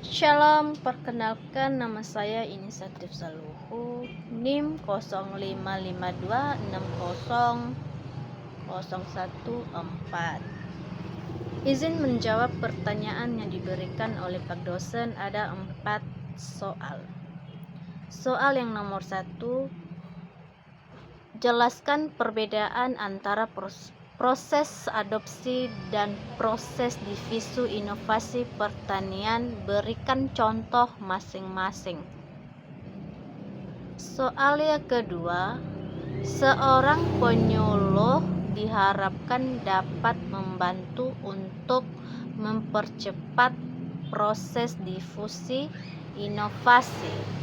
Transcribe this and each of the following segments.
Shalom, perkenalkan nama saya Inisiatif Saluhu, NIM 0552600114. Izin menjawab pertanyaan yang diberikan oleh Pak dosen. Ada 4 soal. Soal yang nomor 1, jelaskan perbedaan antara proses adopsi dan proses diffusi inovasi pertanian. Berikan contoh masing-masing. Soal yang kedua, seorang penyuluh diharapkan dapat membantu untuk mempercepat proses difusi inovasi.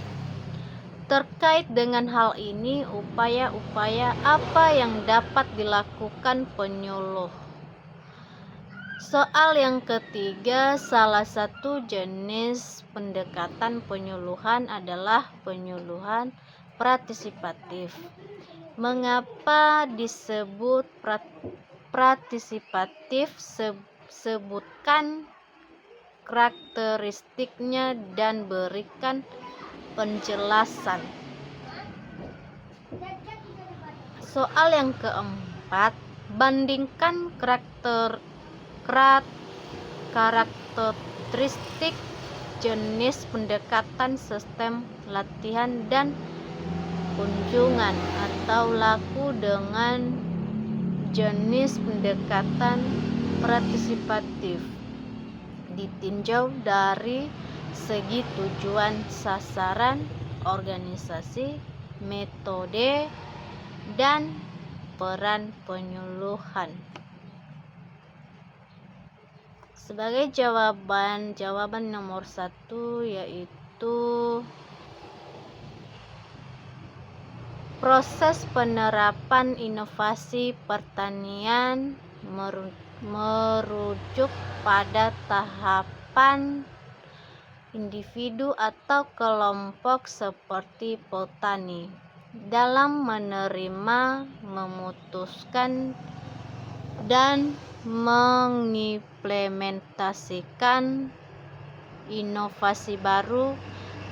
Terkait dengan hal ini, upaya-upaya apa yang dapat dilakukan penyuluh? Soal yang ketiga, salah satu jenis pendekatan penyuluhan adalah penyuluhan partisipatif. Mengapa disebut partisipatif? Sebutkan karakteristiknya dan berikan penjelasan. Soal yang keempat, bandingkan karakteristik jenis pendekatan sistem latihan dan kunjungan atau laku dengan jenis pendekatan partisipatif ditinjau dari segi tujuan, sasaran, organisasi, metode, dan peran penyuluhan. Sebagai jawaban nomor 1 yaitu proses penerapan inovasi pertanian merujuk pada tahapan individu atau kelompok seperti petani dalam menerima, memutuskan, dan mengimplementasikan inovasi baru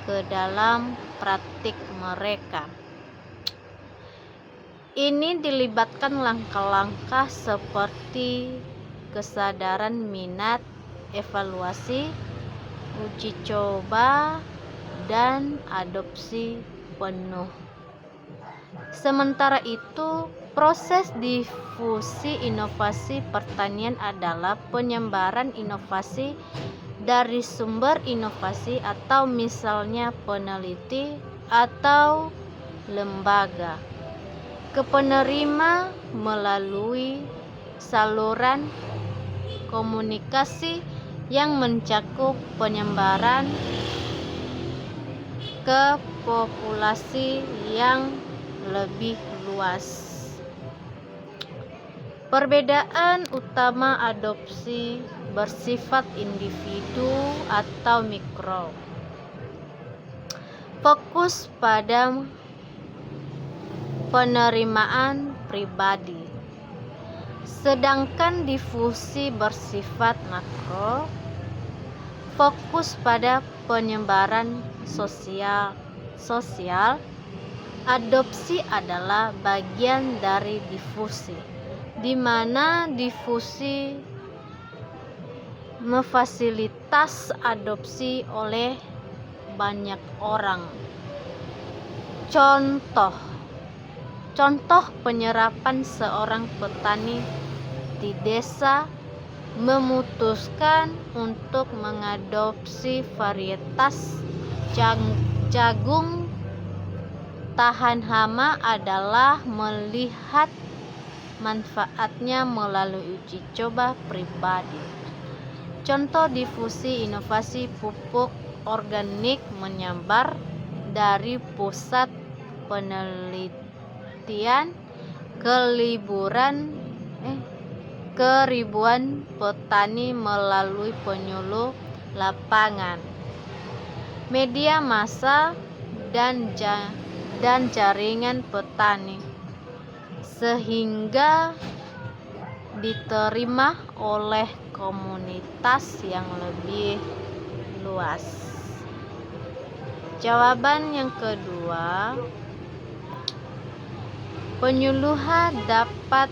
ke dalam praktik mereka. Ini dilibatkan langkah-langkah seperti kesadaran minat, evaluasi, uji coba, dan adopsi penuh. Sementara itu, proses difusi inovasi pertanian adalah penyebaran inovasi dari sumber inovasi atau misalnya peneliti atau lembaga ke penerima melalui saluran komunikasi yang mencakup penyebaran ke populasi yang lebih luas. Perbedaan utama adopsi bersifat individu atau mikro. Fokus pada penerimaan pribadi. Sedangkan difusi bersifat makro, fokus pada penyebaran sosial. Adopsi adalah bagian dari difusi, di mana difusi memfasilitas adopsi oleh banyak orang. Contoh penyerapan seorang petani di desa memutuskan untuk mengadopsi varietas jagung tahan hama adalah melihat manfaatnya melalui uji coba pribadi. Contoh difusi inovasi pupuk organik menyebar dari pusat penelitian ke ribuan petani melalui penyuluh lapangan, media massa, dan jaringan petani, sehingga diterima oleh komunitas yang lebih luas. Jawaban yang kedua, penyuluhan dapat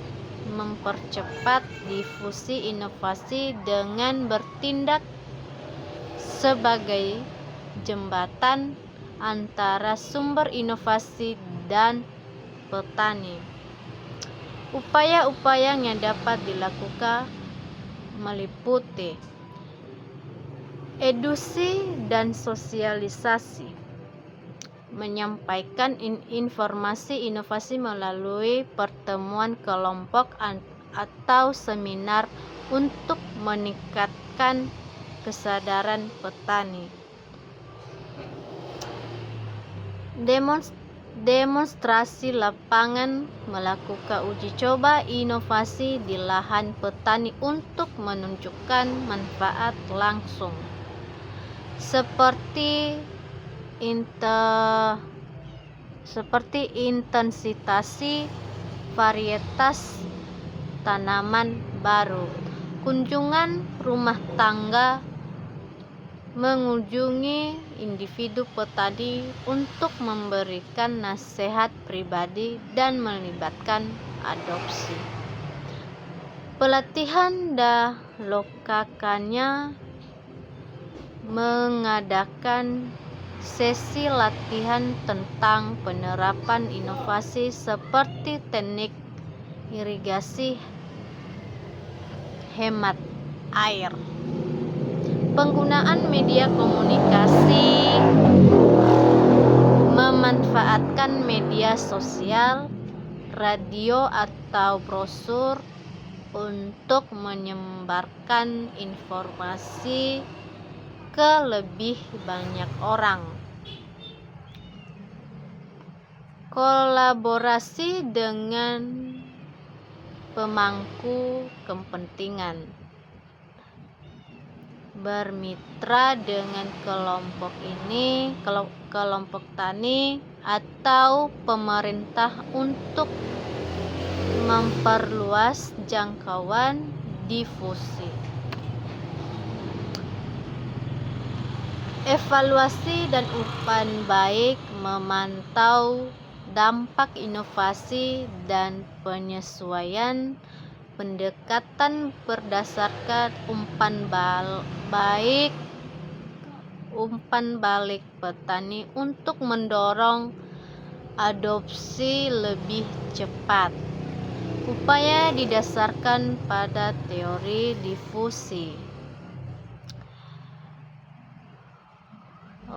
mempercepat difusi inovasi dengan bertindak sebagai jembatan antara sumber inovasi dan petani. Upaya-upaya yang dapat dilakukan meliputi edukasi dan sosialisasi, menyampaikan informasi inovasi melalui pertemuan kelompok atau seminar untuk meningkatkan kesadaran petani. Demonstrasi lapangan, melakukan uji coba inovasi di lahan petani untuk menunjukkan manfaat langsung, seperti intensitasi varietas tanaman baru, kunjungan rumah tangga, mengunjungi individu petani untuk memberikan nasihat pribadi dan melibatkan adopsi. Pelatihan dan lokakannya, mengadakan sesi latihan tentang penerapan inovasi seperti teknik irigasi hemat air, penggunaan media komunikasi, memanfaatkan media sosial, radio atau brosur untuk menyebarkan informasi ke lebih banyak orang. Kolaborasi dengan pemangku kepentingan, bermitra dengan kelompok tani atau pemerintah untuk memperluas jangkauan difusi. Evaluasi dan umpan baik, memantau dampak inovasi dan penyesuaian pendekatan berdasarkan umpan balik petani untuk mendorong adopsi lebih cepat. Upaya didasarkan pada teori difusi.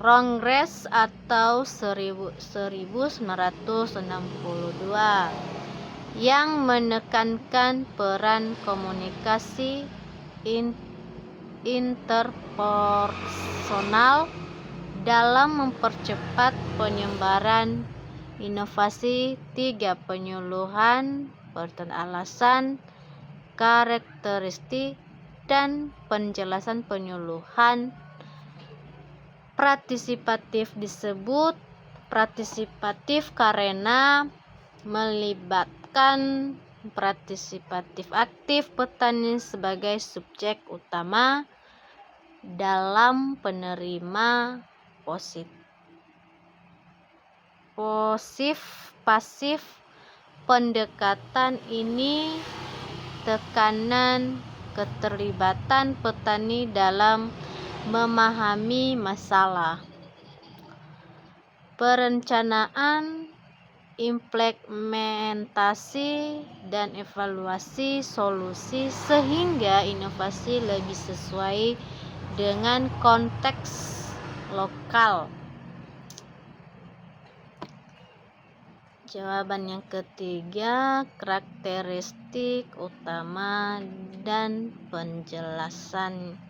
Kongres atau 1962 yang menekankan peran komunikasi interpersonal dalam mempercepat penyebaran inovasi. 3. Penyuluhan, alasan, karakteristik, dan penjelasan penyuluhan partisipatif disebut partisipatif karena melibatkan partisipatif aktif petani sebagai subjek utama dalam penerima pasif. Pendekatan ini tekanan keterlibatan petani dalam memahami masalah, perencanaan, implementasi, dan evaluasi solusi sehingga inovasi lebih sesuai dengan konteks lokal. Jawaban yang ketiga, karakteristik utama dan penjelasannya.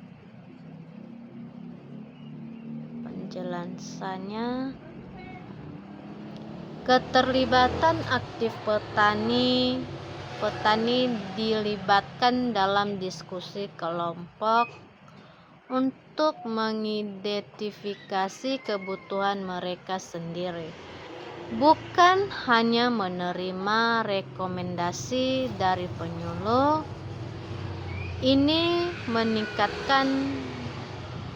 Keterlibatan aktif petani dilibatkan dalam diskusi kelompok untuk mengidentifikasi kebutuhan mereka sendiri, bukan hanya menerima rekomendasi dari penyuluh. Ini meningkatkan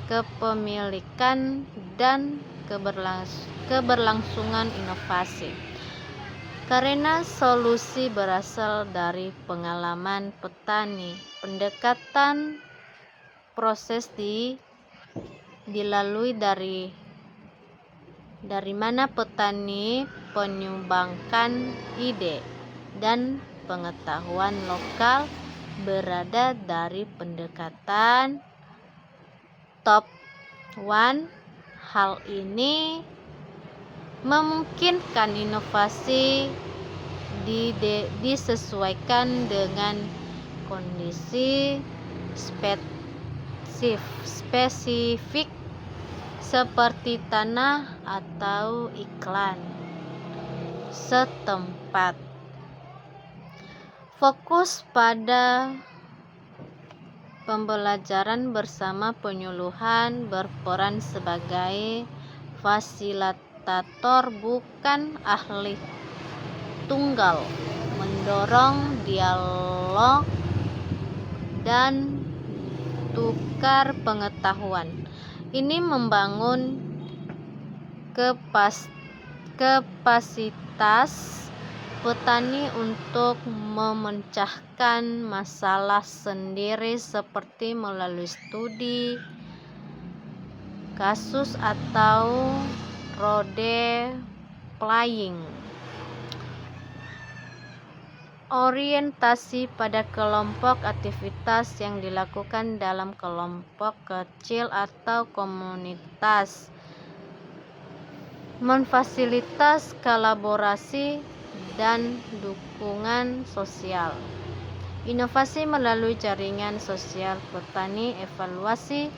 kepemilikan, dan keberlangsungan inovasi. Karena solusi berasal dari pengalaman petani, pendekatan proses dilalui dari mana petani menyumbangkan ide dan pengetahuan lokal berada dari pendekatan top one. Hal ini memungkinkan inovasi disesuaikan dengan kondisi spesifik seperti tanah atau iklan setempat. Fokus pada pembelajaran bersama penyuluhan berperan sebagai fasilitator, bukan ahli tunggal, mendorong dialog dan tukar pengetahuan. Ini membangun kapasitas petani untuk memecahkan masalah sendiri seperti melalui studi kasus atau role playing. Orientasi pada kelompok, aktivitas yang dilakukan dalam kelompok kecil atau komunitas memfasilitas kolaborasi dan dukungan sosial. Inovasi melalui jaringan sosial petani, evaluasi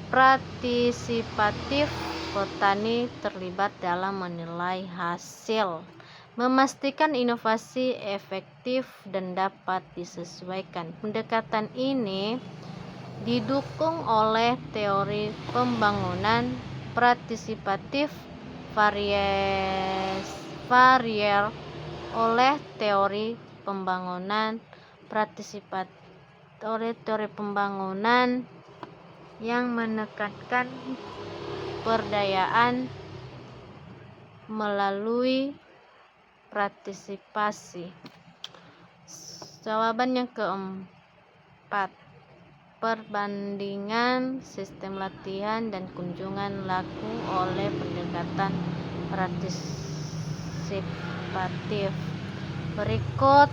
partisipatif petani terlibat dalam menilai hasil, memastikan inovasi efektif dan dapat disesuaikan. Pendekatan ini didukung oleh teori pembangunan partisipatif Fourier oleh teori pembangunan yang menekankan pemberdayaan melalui partisipasi. Jawaban yang keempat, perbandingan sistem latihan dan kunjungan laku oleh pendekatan partisipatif. Berikut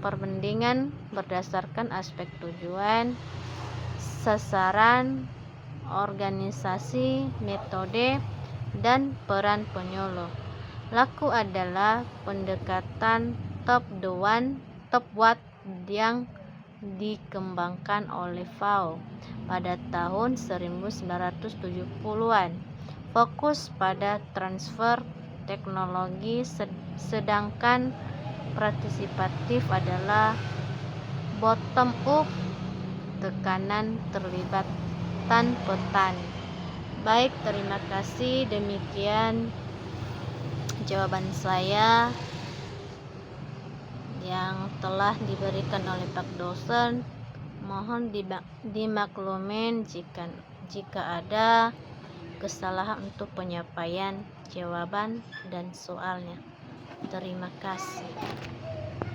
perbandingan berdasarkan aspek tujuan, sasaran, organisasi, metode, dan peran penyuluh. Laku adalah pendekatan top what yang dikembangkan oleh FAO pada tahun 1970-an. Fokus pada transfer teknologi, sedangkan partisipatif adalah bottom up, tekanan terlibatan petani. Baik, terima kasih. Demikian jawaban saya yang telah diberikan oleh Pak Dosen. Mohon dimaklumin jika ada kesalahan untuk penyampaian jawaban dan soalnya. Terima kasih.